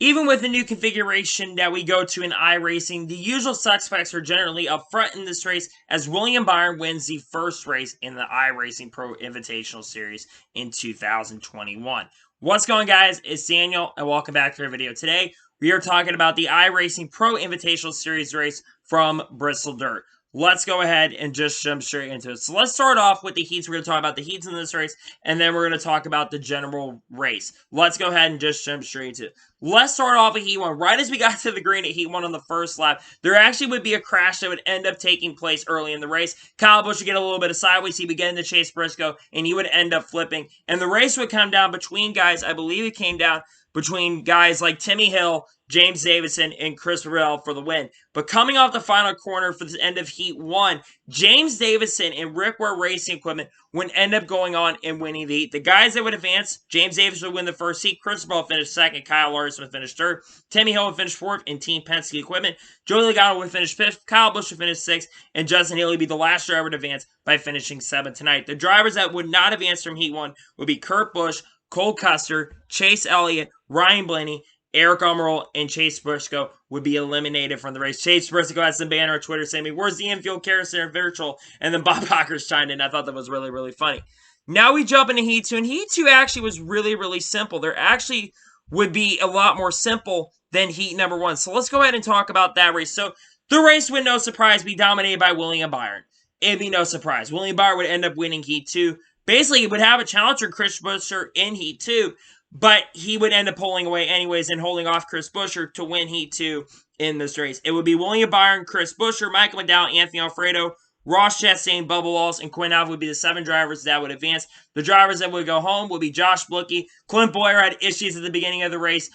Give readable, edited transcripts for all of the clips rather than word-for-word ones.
Even with the new configuration that we go to in iRacing, the usual suspects are generally up front in this race as William Byron wins the first race in the iRacing Pro Invitational Series in 2021. What's going on, guys? It's Daniel, and welcome back to our video. Today, we are talking about the iRacing Pro Invitational Series race from Bristol Dirt. Let's go ahead and just jump straight into it. So let's start off with the heats. We're going to talk about the heats in this race, and then we're going to talk about the general race. Let's go ahead and just jump straight into it. Let's start off with Heat 1. Right as we got to the green at Heat 1 on the first lap, there actually would be a crash that would end up taking place early in the race. Kyle Busch would get a little bit of sideways. He would get into Chase Briscoe, and he would end up flipping. And the race would come down between guys. I believe it came down between guys like Timmy Hill, James Davison, and Chris Burrell for the win. But coming off the final corner for the end of Heat 1, James Davison and Rick Ware Racing Equipment would end up going on and winning the heat. The guys that would advance, James Davison would win the first heat, Chris Burrell finished second, Kyle Larson would finish third, Timmy Hill would finish fourth in Team Penske Equipment, Joey Logano would finish fifth, Kyle Busch would finish sixth, and Justin Haley would be the last driver to advance by finishing seventh tonight. The drivers that would not advance from Heat 1 would be Kurt Busch, Cole Custer, Chase Elliott, Ryan Blaney, Eric Almirola, and Chase Briscoe would be eliminated from the race. Chase Briscoe had some banner on Twitter saying, "Where's the infield carousel virtual?" And then Bob Hockers chimed in. I thought that was really, really funny. Now we jump into Heat 2, and Heat 2 actually was really, really simple. There actually would be a lot more simple than Heat number 1. So let's go ahead and talk about that race. So the race would, no surprise, be dominated by William Byron. It'd be no surprise. William Byron would end up winning Heat 2. Basically, he would have a challenger, Chris Buescher, in Heat 2, but he would end up pulling away anyways and holding off Chris Buescher to win Heat 2 in this race. It would be William Byron, Chris Buescher, Michael McDowell, Anthony Alfredo, Ross Chastain, Bubba Wallace, and Quinn Alva would be the 7 drivers that would advance. The drivers that would go home would be Josh Blicky. Clint Bowyer had issues at the beginning of the race,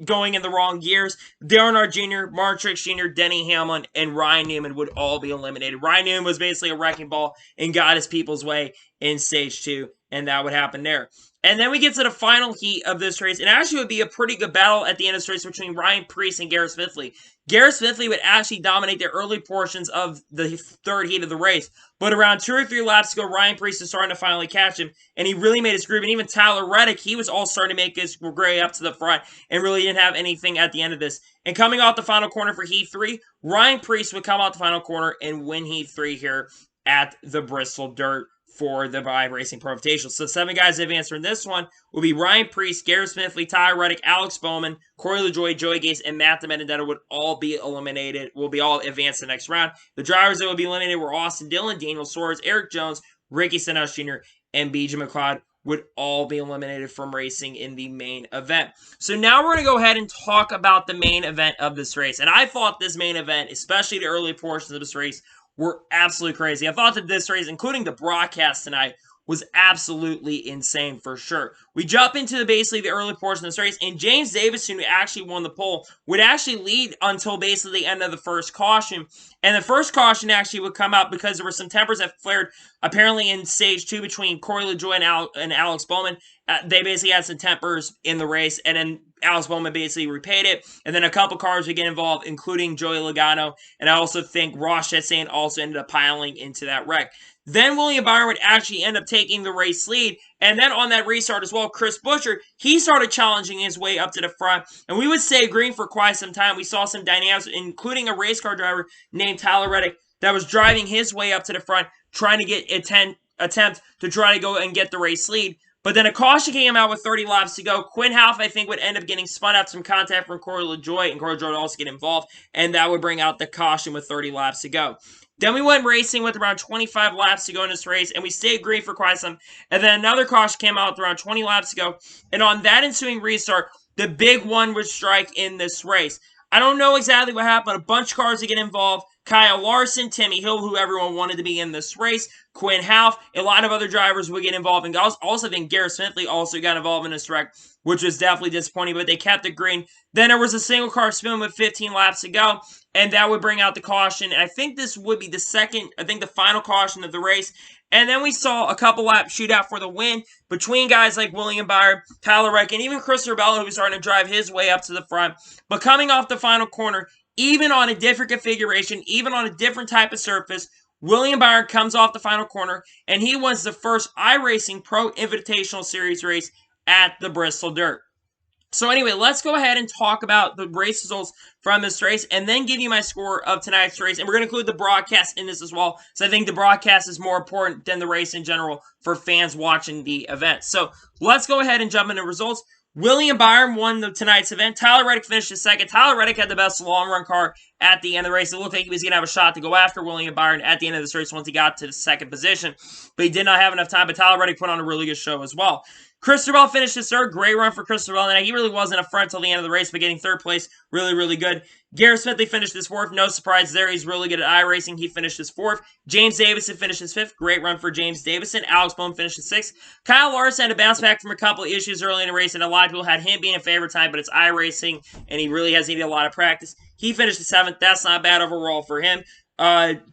going in the wrong gears. Darren R. Jr., Mark Truex Jr., Denny Hamlin, and Ryan Newman would all be eliminated. Ryan Newman was basically a wrecking ball and got his people's way in Stage 2, and that would happen there. And then we get to the final heat of this race, and actually would be a pretty good battle at the end of this race between Ryan Preece and Garrett Smithley. Garrett Smithley would actually dominate the early portions of the third heat of the race, but around 2 or 3 laps ago, Ryan Preece was starting to finally catch him, and he really made his groove, and even Tyler Reddick, he was all starting to make his gray up to the front, and really didn't have anything at the end of this. And coming off the final corner for Heat 3, Ryan Preece would come out the final corner and win Heat 3 here at the Bristol Dirt for the iRacing Pro Invitational. So 7 guys that advance from this one will be Ryan Preece, Garrett Smithley, Tyler Reddick, Alex Bowman, Corey LaJoie, Joey Gase, and Matt DiBenedetto would all be eliminated, will be all advanced the next round. The drivers that would be eliminated were Austin Dillon, Daniel Suarez, Eric Jones, Ricky Stenhouse Jr., and BJ McLeod would all be eliminated from racing in the main event. So now we're going to go ahead and talk about the main event of this race. And I thought this main event, especially the early portions of this race, were absolutely crazy. I thought that this race, including the broadcast tonight, was absolutely insane for sure. We jump into basically the early portion of this race, and James Davison, who actually won the pole, would actually lead until basically the end of the first caution. And the first caution actually would come out because there were some tempers that flared apparently in Stage 2 between Corey LaJoie and Alex Bowman. They basically had some tempers in the race, and then Alex Bowman basically repaid it, and then a couple cars would get involved, including Joey Logano, and I also think Ross Chastain also ended up piling into that wreck. Then William Byron would actually end up taking the race lead, and then on that restart as well, Chris Buescher, he started challenging his way up to the front, and we would stay green for quite some time. We saw some dynamics, including a race car driver named Tyler Reddick that was driving his way up to the front, trying to get attempt to try to go and get the race lead. But then a caution came out with 30 laps to go. Quinn Half, I think, would end up getting spun out some contact from Corey LaJoie, and Corey LaJoie would also get involved, and that would bring out the caution with 30 laps to go. Then we went racing with around 25 laps to go in this race, and we stayed green for quite some. And then another caution came out with around 20 laps to go. And on that ensuing restart, the big one would strike in this race. I don't know exactly what happened. A bunch of cars would get involved. Kyle Larson, Timmy Hill, who everyone wanted to be in this race, Quinn Half, a lot of other drivers would get involved. And also think Garrett Smithley also got involved in this wreck, which was definitely disappointing, but they kept it green. Then there was a single car spin with 15 laps to go, and that would bring out the caution. And I think this would be the final caution of the race. And then we saw a couple lap shootout for the win between guys like William Byron, Tyler Reddick, and even Chris Burrell, who was starting to drive his way up to the front. But coming off the final corner, even on a different configuration, even on a different type of surface, William Byron comes off the final corner, and he wins the first iRacing Pro Invitational Series race at the Bristol Dirt. So anyway, let's go ahead and talk about the race results from this race and then give you my score of tonight's race. And we're going to include the broadcast in this as well. So I think the broadcast is more important than the race in general for fans watching the event. So let's go ahead and jump into results. William Byron won tonight's event. Tyler Reddick finished in second. Tyler Reddick had the best long-run car at the end of the race. It looked like he was going to have a shot to go after William Byron at the end of this race once he got to the second position. But he did not have enough time. But Tyler Reddick put on a really good show as well. Christopher finished his third. Great run for Christopher. And he really wasn't a front till the end of the race, but getting third place, really, really good. Garrett Smithley finished his fourth. No surprise there. He's really good at iRacing. He finished his fourth. James Davison finished his fifth. Great run for James Davison. Alex Bowman finished his sixth. Kyle Larson had to bounce back from a couple of issues early in the race, and a lot of people had him being a favorite time, but it's iRacing, and he really has needed a lot of practice. He finished the seventh. That's not bad overall for him.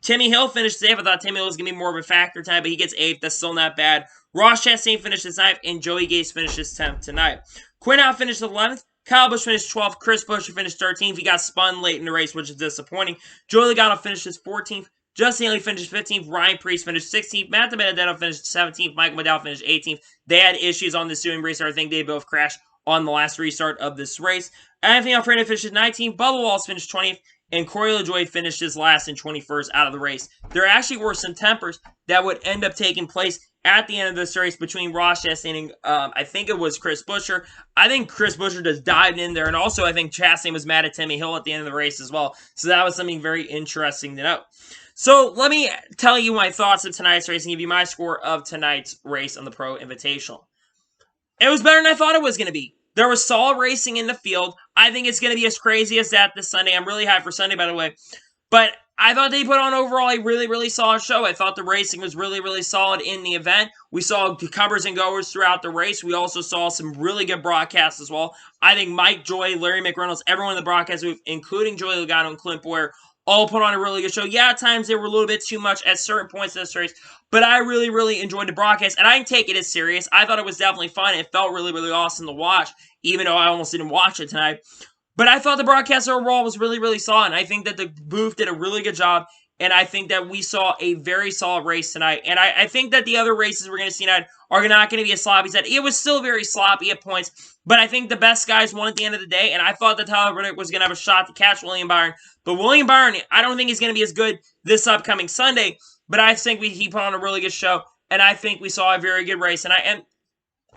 Timmy Hill finished eighth. I thought Timmy Hill was going to be more of a factor time, but he gets eighth. That's still not bad. Ross Chastain finished his ninth, and Joey Gase finished his 10th tonight. Quinn Out finished 11th. Kyle Busch finished 12th. Chris Buescher finished 13th. He got spun late in the race, which is disappointing. Joey Logano finished his 14th. Justin Haley finished 15th. Ryan Preece finished 16th. Matt DiBenedetto finished 17th. Michael McDowell finished 18th. They had issues on the ensuing race. I think they both crashed on the last restart of this race. Anthony Alfredo finished 19th. Bubba Wallace finished 20th. And Corey LaJoie finished his last and 21st out of the race. There actually were some tempers that would end up taking place at the end of this race between Ross Chastain and I think it was Chris Buescher. I think Chris Buescher just dived in there, and also I think Chastain was mad at Timmy Hill at the end of the race as well. So that was something very interesting to note. So let me tell you my thoughts of tonight's race and give you my score of tonight's race on the Pro Invitational. It was better than I thought it was going to be. There was solid racing in the field. I think it's going to be as crazy as that this Sunday. I'm really hyped for Sunday, by the way. But I thought they put on overall a really, really solid show. I thought the racing was really, really solid in the event. We saw comers and goers throughout the race. We also saw some really good broadcasts as well. I think Mike Joy, Larry McReynolds, everyone in the broadcast, including Joey Logano and Clint Boyer, all put on a really good show. Yeah, at times they were a little bit too much at certain points in this race, but I really, really enjoyed the broadcast, and I didn't take it as serious. I thought it was definitely fun. It felt really, really awesome to watch, even though I almost didn't watch it tonight. But I thought the broadcast overall was really, really solid, and I think that the booth did a really good job, and I think that we saw a very solid race tonight. And I think that the other races we're going to see tonight are not going to be as sloppy as that. It was still very sloppy at points, but I think the best guys won at the end of the day, and I thought that Tyler Reddick was going to have a shot to catch William Byron. But William Byron, I don't think he's going to be as good this upcoming Sunday, but I think he put on a really good show, and I think we saw a very good race. And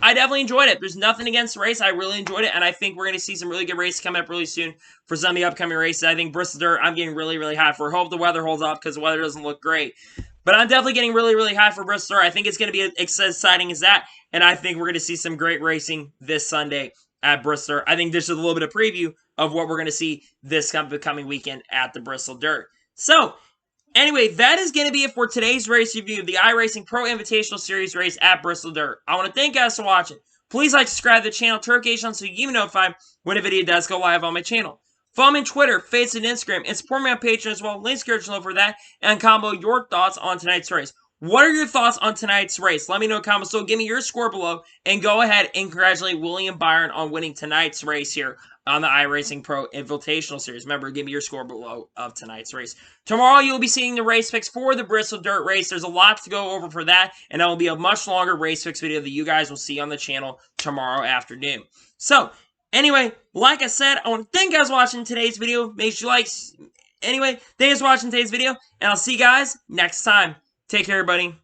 I definitely enjoyed it. There's nothing against the race. I really enjoyed it, and I think we're going to see some really good races coming up really soon for some of the upcoming races. I think Bristol Dirt, I'm getting really, really high for. Hope the weather holds up because the weather doesn't look great. But I'm definitely getting really, really high for Bristol Dirt. I think it's going to be as exciting as that, and I think we're going to see some great racing this Sunday at Bristol Dirt. I think this is a little bit of preview of what we're going to see this coming weekend at the Bristol Dirt. So, anyway, that is going to be it for today's race review of the iRacing Pro Invitational Series race at Bristol Dirt. I want to thank you guys for watching. Please like, subscribe to the channel, turn notifications so you get notified when a video does go live on my channel. Follow me on Twitter, Facebook, and Instagram, and support me on Patreon as well. Links here below for that, and comment your thoughts on tonight's race. What are your thoughts on tonight's race? Let me know in comments. So give me your score below, and go ahead and congratulate William Byron on winning tonight's race here on the iRacing Pro Invitational Series. Remember, give me your score below of tonight's race. Tomorrow, you'll be seeing the race picks for the Bristol Dirt race. There's a lot to go over for that, and that will be a much longer race picks video that you guys will see on the channel tomorrow afternoon. So, anyway, like I said, I want to thank you guys for watching today's video. Make sure you like. Anyway, thanks for watching today's video, and I'll see you guys next time. Take care, everybody.